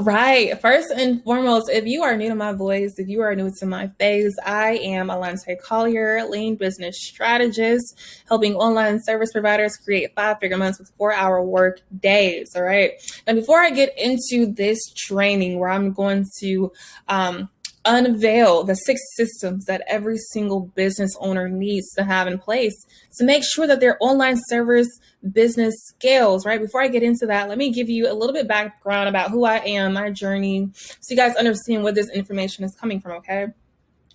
Right. First and foremost, if you are new to my voice, if you are new to my face, I am Alante Collier, lean business strategist, helping online service providers create five-figure months with 4-hour work days. All right. And before I get into this training where I'm going to unveil the 6 systems that every single business owner needs to have in place to make sure that their online service business scales, right? Before I get into that, let me give you a little bit background about who I am, my journey, so you guys understand where this information is coming from, okay?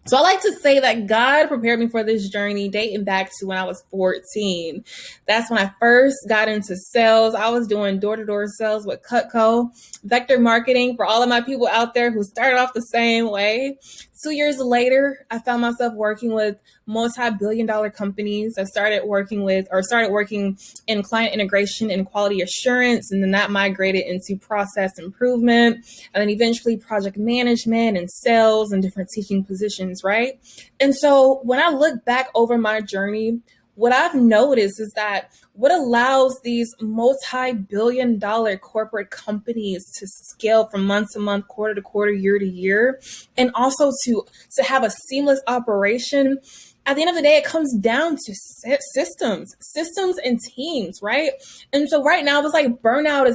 So I like to say that God prepared me for this journey dating back to when I was 14. That's when I first got into sales. I was doing door-to-door sales with Cutco, vector marketing for all of my people out there who started off the same way. 2 years later, I found myself working with multi-billion dollar companies. I started working in client integration and quality assurance, and then that migrated into process improvement, and then eventually project management and sales and different teaching positions, right? And so when I look back over my journey, what I've noticed is that what allows these multi-billion dollar corporate companies to scale from month to month, quarter to quarter, year to year, and also to have a seamless operation, at the end of the day, it comes down to systems and teams, right? And so right now, it's like burnout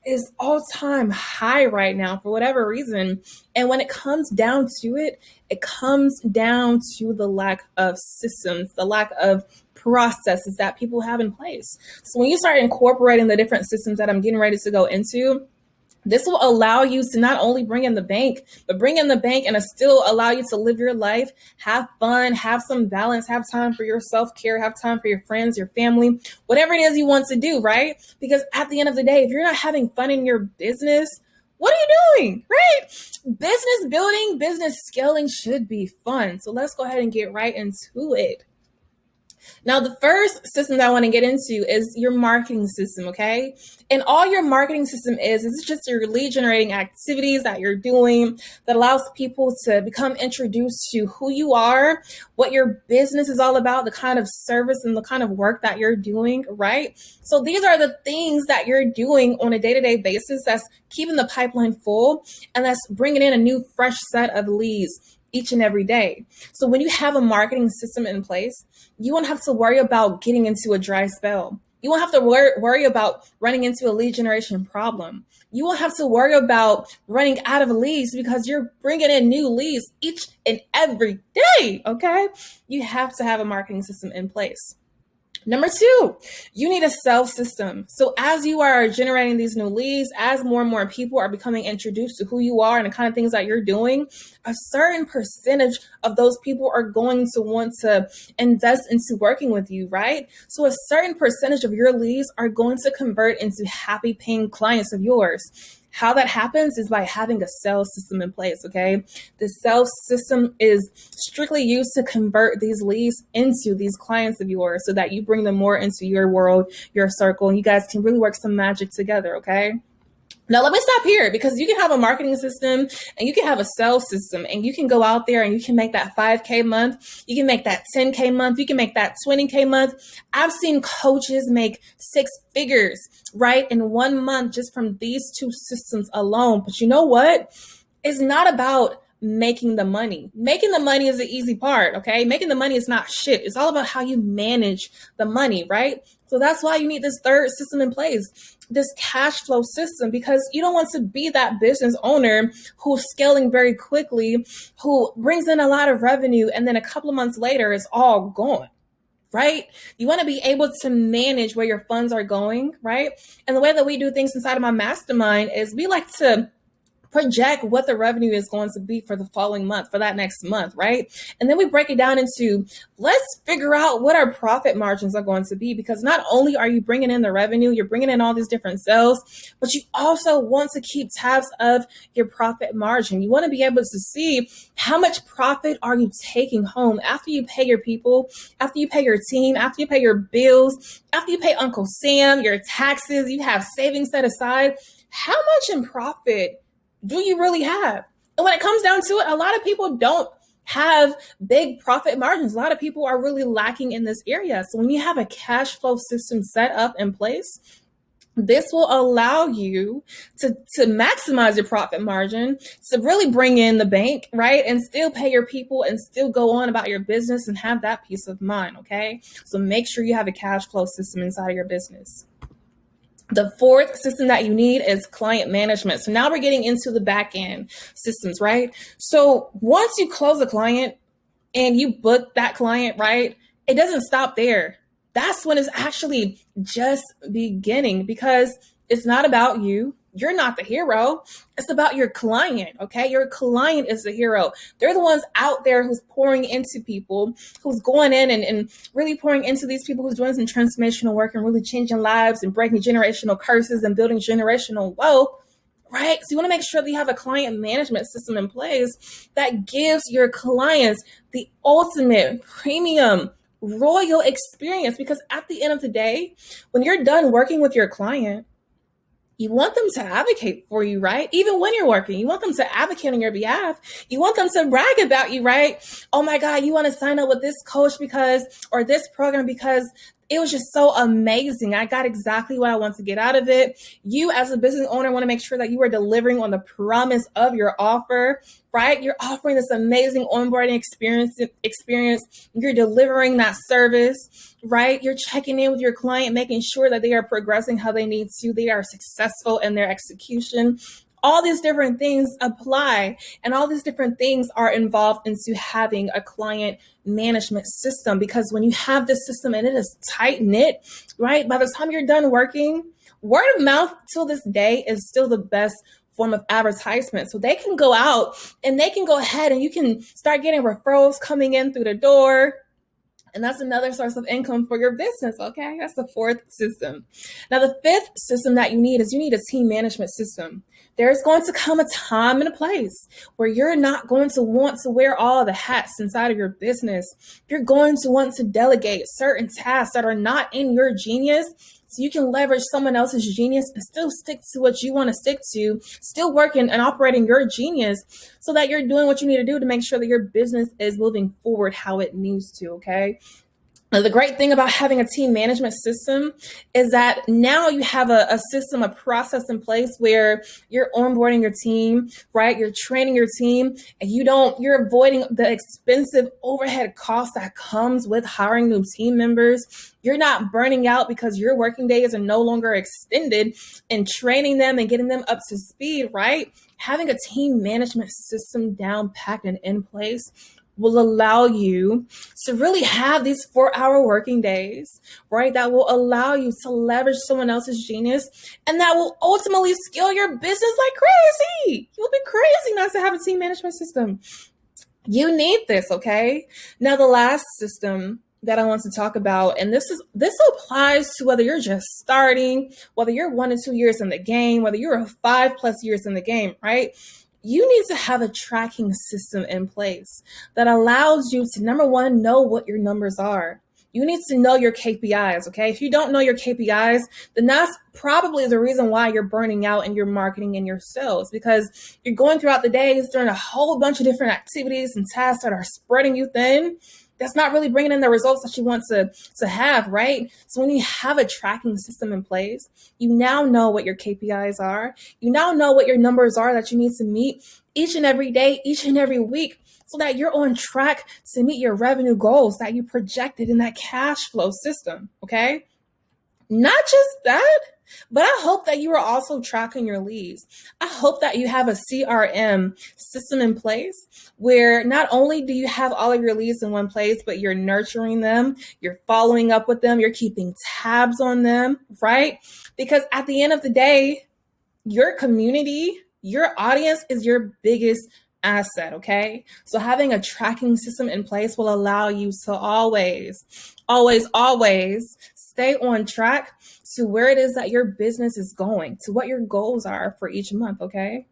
is all-time high right now for whatever reason. And when it comes down to it, it comes down to the lack of systems, the lack of processes that people have in place. So when you start incorporating the different systems that I'm getting ready to go into, this will allow you to not only bring in the bank, but bring in the bank and still allow you to live your life, have fun, have some balance, have time for your self-care, have time for your friends, your family, whatever it is you want to do, right? Because at the end of the day, if you're not having fun in your business, what are you doing, right? Business building, business scaling should be fun. So let's go ahead and get right into it. Now, the first system that I want to get into is your marketing system, okay? And all your marketing system is just your lead generating activities that you're doing that allows people to become introduced to who you are, what your business is all about, the kind of service and the kind of work that you're doing, right? So these are the things that you're doing on a day-to-day basis that's keeping the pipeline full and that's bringing in a new fresh set of leads each and every day. So when you have a marketing system in place, you won't have to worry about getting into a dry spell. You won't have to worry about running into a lead generation problem. You won't have to worry about running out of leads because you're bringing in new leads each and every day, okay? You have to have a marketing system in place. Number 2, you need a sales system. So as you are generating these new leads, as more and more people are becoming introduced to who you are and the kind of things that you're doing, a certain percentage of those people are going to want to invest into working with you, right? So a certain percentage of your leads are going to convert into happy paying clients of yours. How that happens is by having a sales system in place, okay? The sales system is strictly used to convert these leads into these clients of yours so that you bring them more into your world, your circle, and you guys can really work some magic together, okay? Now, let me stop here because you can have a marketing system and you can have a sales system and you can go out there and you can make that 5K month. You can make that 10K month. You can make that 20K month. I've seen coaches make 6 figures, right, in 1 month just from these 2 systems alone. But you know what? It's not about making the money. Making the money is the easy part, okay? Making the money is not shit. It's all about how you manage the money, right? So that's why you need this third system in place, this cash flow system, because you don't want to be that business owner who's scaling very quickly, who brings in a lot of revenue, and then a couple of months later, it's all gone. Right? You want to be able to manage where your funds are going, right? And the way that we do things inside of my mastermind is we like to project what the revenue is going to be for the following month, for that next month, right? And then we break it down into, let's figure out what our profit margins are going to be, because not only are you bringing in the revenue, you're bringing in all these different sales, but you also want to keep tabs of your profit margin. You want to be able to see how much profit are you taking home after you pay your people, after you pay your team, after you pay your bills, after you pay Uncle Sam, your taxes, you have savings set aside. How much in profit do you really have? And when it comes down to it, a lot of people don't have big profit margins. A lot of people are really lacking in this area. So when you have a cash flow system set up in place, This will allow you to maximize your profit margin, to really bring in the bank, right? And still pay your people and still go on about your business and have that peace of mind, okay? So make sure you have a cash flow system inside of your business. The fourth system that you need is client management. So now we're getting into the back end systems, right? So once you close a client and you book that client, right, it doesn't stop there. That's when it's actually just beginning, because it's not about you. You're not the hero. It's about your client, okay? Your client is the hero. They're the ones out there who's pouring into people, who's going in and really pouring into these people, who's doing some transformational work and really changing lives and breaking generational curses and building generational wealth. Right? So you want to make sure that you have a client management system in place that gives your clients the ultimate premium royal experience. Because at the end of the day, when you're done working with your client, you want them to advocate for you, right? Even when you're working, you want them to advocate on your behalf. You want them to brag about you, right? Oh my God, you want to sign up with this coach because, or this program because it was just so amazing. I got exactly what I want to get out of it. You as a business owner want to make sure that you are delivering on the promise of your offer, right? You're offering this amazing onboarding experience. You're delivering that service, right? You're checking in with your client, making sure that they are progressing how they need to. They are successful in their execution. All these different things apply, and all these different things are involved into having a client management system. Because when you have this system and it is tight knit, right, by the time you're done working, word of mouth till this day is still the best form of advertisement. So they can go out and they can go ahead and you can start getting referrals coming in through the door. And that's another source of income for your business, okay? That's the fourth system. Now, the fifth system that you need is you need a team management system. There's going to come a time and a place where you're not going to want to wear all the hats inside of your business. You're going to want to delegate certain tasks that are not in your genius, so you can leverage someone else's genius and still stick to what you want to stick to, still working and operating your genius, so that you're doing what you need to do to make sure that your business is moving forward how it needs to, okay? Now, the great thing about having a team management system is that now you have a system, a process in place where you're onboarding your team, right? You're training your team, and you're avoiding the expensive overhead cost that comes with hiring new team members. You're not burning out because your working days are no longer extended in training them and getting them up to speed, right? Having a team management system down packed and in place will allow you to really have these 4-hour working days, right? That will allow you to leverage someone else's genius, and that will ultimately scale your business like crazy. You'll be crazy not to have a team management system. You need this, okay? Now, the last system that I want to talk about, and this applies to whether you're just starting, whether you're 1 to 2 years in the game, whether you're 5+ years in the game, right? You need to have a tracking system in place that allows you to, number one, know what your numbers are. You need to know your KPIs, okay? If you don't know your KPIs, then that's probably the reason why you're burning out in your marketing and your sales, because you're going throughout the days doing a whole bunch of different activities and tasks that are spreading you thin. That's not really bringing in the results that you want to have, right? So when you have a tracking system in place, you now know what your KPIs are. You now know what your numbers are that you need to meet each and every day, each and every week, so that you're on track to meet your revenue goals that you projected in that cash flow system, okay? Not just that, but I hope that you are also tracking your leads. I hope that you have a CRM system in place where not only do you have all of your leads in one place, but you're nurturing them, you're following up with them, you're keeping tabs on them, right? Because at the end of the day, your community, your audience is your biggest asset, okay? So having a tracking system in place will allow you to always stay on track to where it is that your business is going, to what your goals are for each month, okay?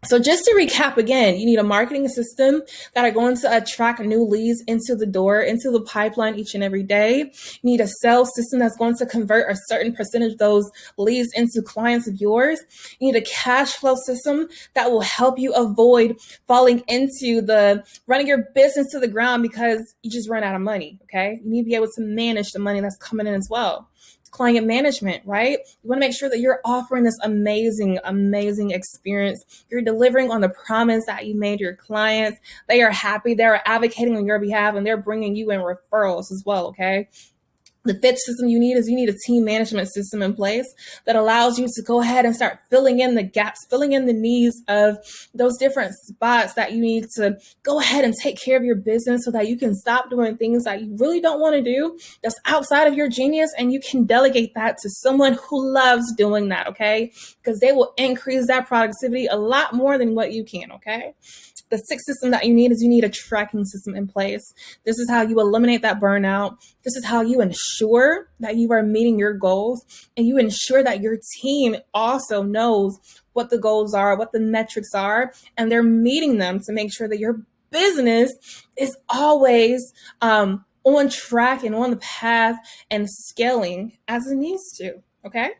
So just to recap again, you need a marketing system that are going to attract new leads into the door, into the pipeline each and every day. You need a sales system that's going to convert a certain percentage of those leads into clients of yours. You need a cash flow system that will help you avoid falling into the running your business to the ground because you just run out of money, okay? You need to be able to manage the money that's coming in as well. client management, right? You want to make sure that you're offering this amazing, amazing experience. You're delivering on the promise that you made your clients. They are happy. They're advocating on your behalf, and they're bringing you in referrals as well, okay? The fifth system you need is you need a team management system in place that allows you to go ahead and start filling in the gaps, filling in the needs of those different spots that you need to go ahead and take care of your business so that you can stop doing things that you really don't want to do that's outside of your genius, and you can delegate that to someone who loves doing that, okay? Because they will increase that productivity a lot more than what you can, okay? The sixth system that you need is you need a tracking system in place. This is how you eliminate that burnout. This is how you ensure that you are meeting your goals, and you ensure that your team also knows what the goals are, what the metrics are, and they're meeting them to make sure that your business is always on track and on the path and scaling as it needs to, okay?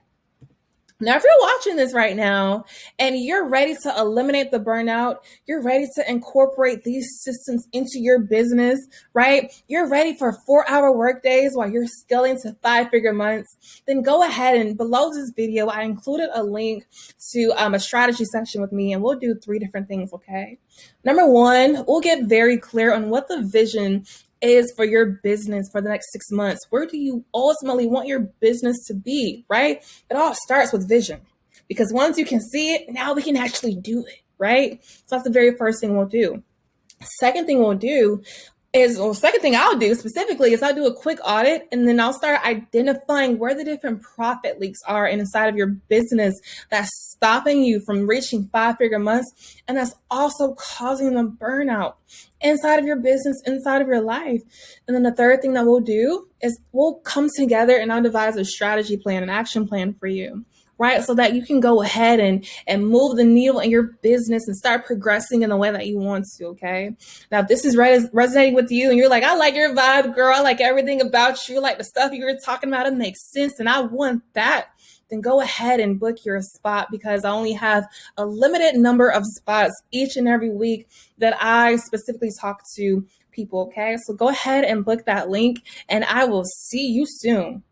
Now, if you're watching this right now and you're ready to eliminate the burnout, you're ready to incorporate these systems into your business, right? You're ready for 4-hour workdays while you're scaling to 5-figure months, then go ahead and below this video, I included a link to a strategy session with me, and we'll do 3 different things, okay? Number 1, we'll get very clear on what the vision is for your business for the next 6 months. Where do you ultimately want your business to be, right? It all starts with vision, because once you can see it, now we can actually do it, right? So that's the very first thing we'll do. Second thing we'll do is, or second thing I'll do specifically is I'll do a quick audit, and then I'll start identifying where the different profit leaks are inside of your business that's stopping you from reaching 5-figure months, and that's also causing the burnout inside of your business, inside of your life. And then the third thing that we'll do is we'll come together and I'll devise a strategy plan, an action plan for you, right? So that you can go ahead and move the needle in your business and start progressing in the way that you want to, okay? Now, if this is resonating with you and you're like, I like your vibe, girl, I like everything about you, like the stuff you were talking about, it makes sense, and I want that, then go ahead and book your spot, because I only have a limited number of spots each and every week that I specifically talk to people, okay? So go ahead and book that link, and I will see you soon.